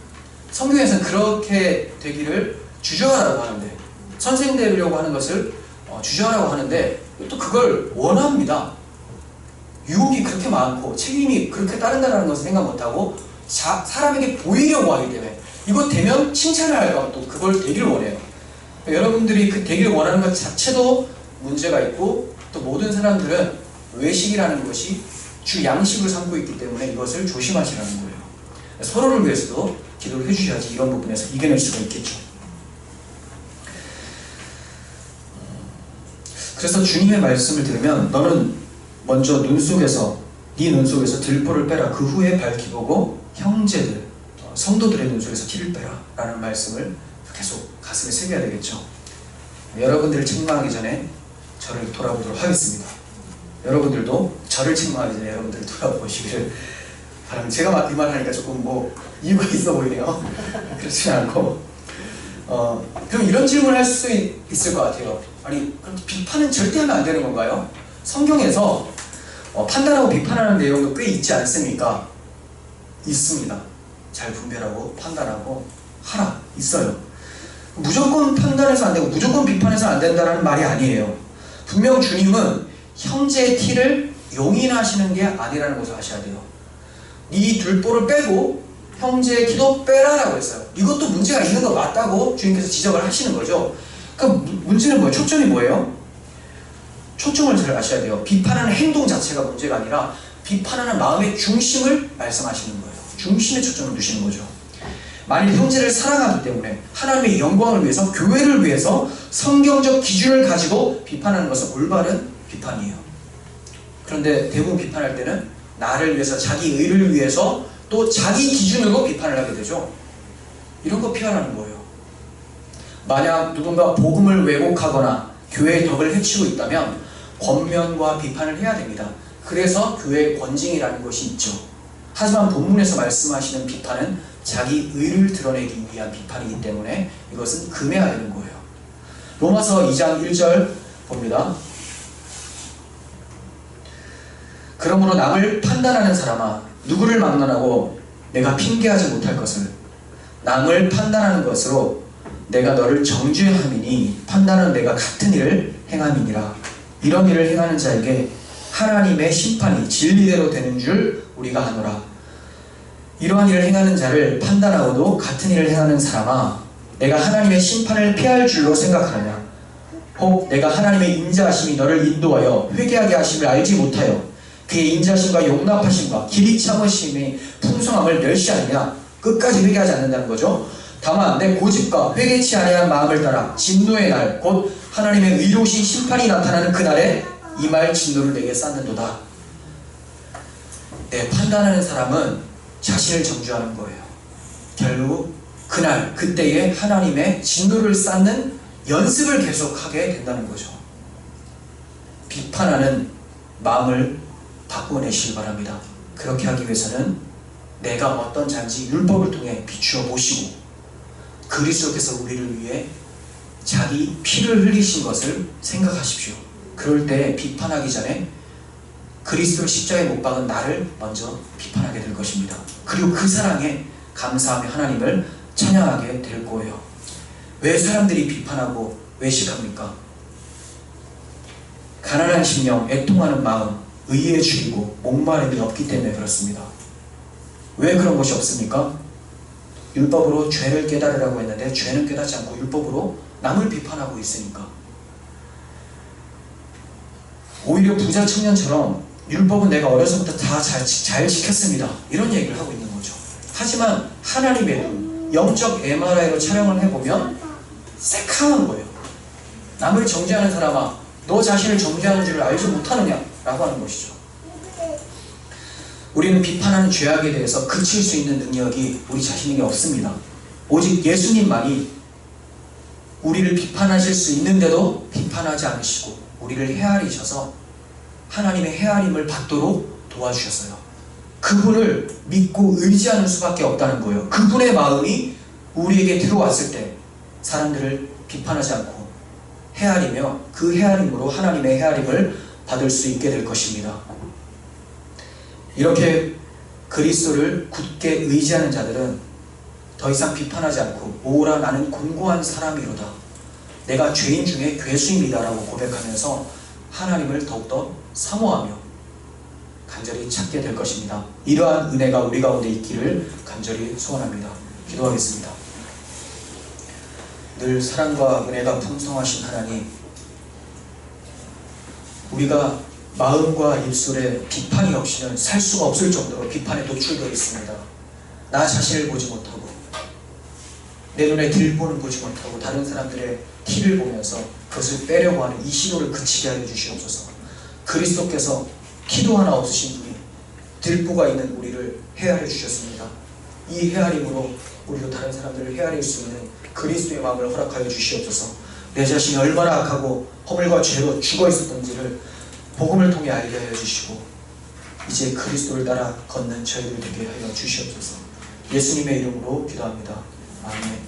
Speaker 1: 성경에서는 그렇게 되기를 주저하라고 하는데, 선생 되려고 하는 것을 주저하라고 하는데 또 그걸 원합니다. 유혹이 그렇게 많고 책임이 그렇게 따른다는 것을 생각 못하고 사람에게 보이려고 하기 때문에 이거 되면 칭찬을 할까 또 그걸 되기를 원해요. 여러분들이 그 되기를 원하는 것 자체도 문제가 있고 또 모든 사람들은 외식이라는 것이 주 양식을 삼고 있기 때문에 이것을 조심하시라는 거예요. 서로를 위해서도 기도를 해주셔야지 이런 부분에서 이겨낼 수가 있겠죠. 그래서 주님의 말씀을 들으면 너는 먼저 네 눈속에서 들보를 빼라. 그 후에 밝히 보고 형제들, 성도들의 눈속에서 티를 빼라 라는 말씀을 계속 가슴에 새겨야 되겠죠. 여러분들을 책망하기 전에 저를 돌아보도록 하겠습니다. 여러분들도 저를 책망하기 전에 여러분들을 돌아보시기를 바랍니다. 제가 막 이 말 하니까 조금 이유가 있어 보이네요. 그렇지 않고 그럼 이런 질문을 할 수 있을 것 같아요. 아니 그럼 비판은 절대 하면 안 되는 건가요? 성경에서 판단하고 비판하는 내용도 꽤 있지 않습니까? 있습니다. 잘 분별하고 판단하고 하라. 있어요. 무조건 판단해서 안 되고 무조건 비판해서 안 된다는 말이 아니에요. 분명 주님은 형제의 티를 용인하시는 게 아니라는 것을 아셔야 돼요. 네 들보를 빼고 형제의 티도 빼라라고 했어요. 이것도 문제가 있는 거 맞다고 주님께서 지적을 하시는 거죠. 그럼 문제는 뭐예요? 초점이 뭐예요? 초점을 잘 아셔야 돼요. 비판하는 행동 자체가 문제가 아니라 비판하는 마음의 중심을 말씀하시는 거예요. 중심에 초점을 두시는 거죠. 만일 형제를 사랑하기 때문에 하나님의 영광을 위해서, 교회를 위해서 성경적 기준을 가지고 비판하는 것은 올바른 비판이에요. 그런데 대부분 비판할 때는 나를 위해서, 자기 의를 위해서 또 자기 기준으로 비판을 하게 되죠. 이런 거 피하라는 거예요. 만약 누군가 복음을 왜곡하거나 교회의 덕을 해치고 있다면 권면과 비판을 해야 됩니다. 그래서 교회의 권징이라는 것이 있죠. 하지만 본문에서 말씀하시는 비판은 자기 의를 드러내기 위한 비판이기 때문에 이것은 금해야 되는 거예요. 로마서 2장 1절 봅니다. 그러므로 남을 판단하는 사람아, 누구를 막론하고 내가 핑계하지 못할 것을, 남을 판단하는 것으로 내가 너를 정죄함이니 판단은 내가 같은 일을 행함이니라. 이런 일을 행하는 자에게 하나님의 심판이 진리대로 되는 줄 우리가 아노라. 이러한 일을 행하는 자를 판단하고도 같은 일을 행하는 사람아, 내가 하나님의 심판을 피할 줄로 생각하느냐? 혹 내가 하나님의 인자하심이 너를 인도하여 회개하게 하심을 알지 못하여 그의 인자하심과 용납하심과 길이 참으심의 풍성함을 멸시하느냐? 끝까지 회개하지 않는다는 거죠. 다만 내 고집과 회개치 아니한 마음을 따라 진노의 날, 곧 하나님의 의로우신 심판이 나타나는 그날에 임할 진노를 내게 쌓는도다. 판단하는 사람은 자신을 정죄하는 거예요. 결국 그날 그때에 하나님의 진노를 쌓는 연습을 계속하게 된다는 거죠. 비판하는 마음을 바꾸내시기 바랍니다. 그렇게 하기 위해서는 내가 어떤 자인지 율법을 통해 비추어 보시고 그리스도께서 우리를 위해 자기 피를 흘리신 것을 생각하십시오. 그럴 때 비판하기 전에 그리스도를 십자가에 못 박은 나를 먼저 비판하게 될 것입니다. 그리고 그 사랑에 감사하며 하나님을 찬양하게 될 거예요. 왜 사람들이 비판하고 외식합니까? 가난한 심령, 애통하는 마음, 의에 줄이고 목마름이 없기 때문에 그렇습니다. 왜 그런 것이 없습니까? 율법으로 죄를 깨달으라고 했는데 죄는 깨닫지 않고 율법으로 남을 비판하고 있으니까. 오히려 부자 청년처럼 율법은 내가 어려서부터 다 잘 지켰습니다, 이런 얘기를 하고 있는 거죠. 하지만 하나님의 눈, 영적 MRI로 촬영을 해보면 새카만 거예요. 남을 정죄하는 사람아, 너 자신을 정죄하는 줄 알지 못하느냐? 라고 하는 것이죠. 우리는 비판하는 죄악에 대해서 그칠 수 있는 능력이 우리 자신에게 없습니다. 오직 예수님만이 우리를 비판하실 수 있는데도 비판하지 않으시고 우리를 헤아리셔서 하나님의 헤아림을 받도록 도와주셨어요. 그분을 믿고 의지하는 수밖에 없다는 거예요. 그분의 마음이 우리에게 들어왔을 때 사람들을 비판하지 않고 헤아리며 그 헤아림으로 하나님의 헤아림을 받을 수 있게 될 것입니다. 이렇게 그리스도를 굳게 의지하는 자들은 더 이상 비판하지 않고 오라 나는 곤고한 사람이로다, 내가 죄인 중에 괴수입니다 라고 고백하면서 하나님을 더욱더 사모하며 간절히 찾게 될 것입니다. 이러한 은혜가 우리 가운데 있기를 간절히 소원합니다. 기도하겠습니다. 늘 사랑과 은혜가 풍성하신 하나님, 우리가 마음과 입술에 비판이 없이는 살 수가 없을 정도로 비판에 노출되어 있습니다. 나 자신을 보지 못하고 내 눈에 들보는 보지 못하고 다른 사람들의 티를 보면서 그것을 빼려고 하는 이 시도를 그치게 하여 주시옵소서. 그리스도께서 티도 하나 없으신 분이 들보가 있는 우리를 헤아려 주셨습니다. 이 헤아림으로 우리도 다른 사람들을 헤아릴 수 있는 그리스도의 마음을 허락하여 주시옵소서. 내 자신이 얼마나 악하고 허물과 죄로 죽어 있었던지를 복음을 통해 알게 하여 주시고 이제 그리스도를 따라 걷는 저희들 되게 하여 주시옵소서. 예수님의 이름으로 기도합니다. 아멘.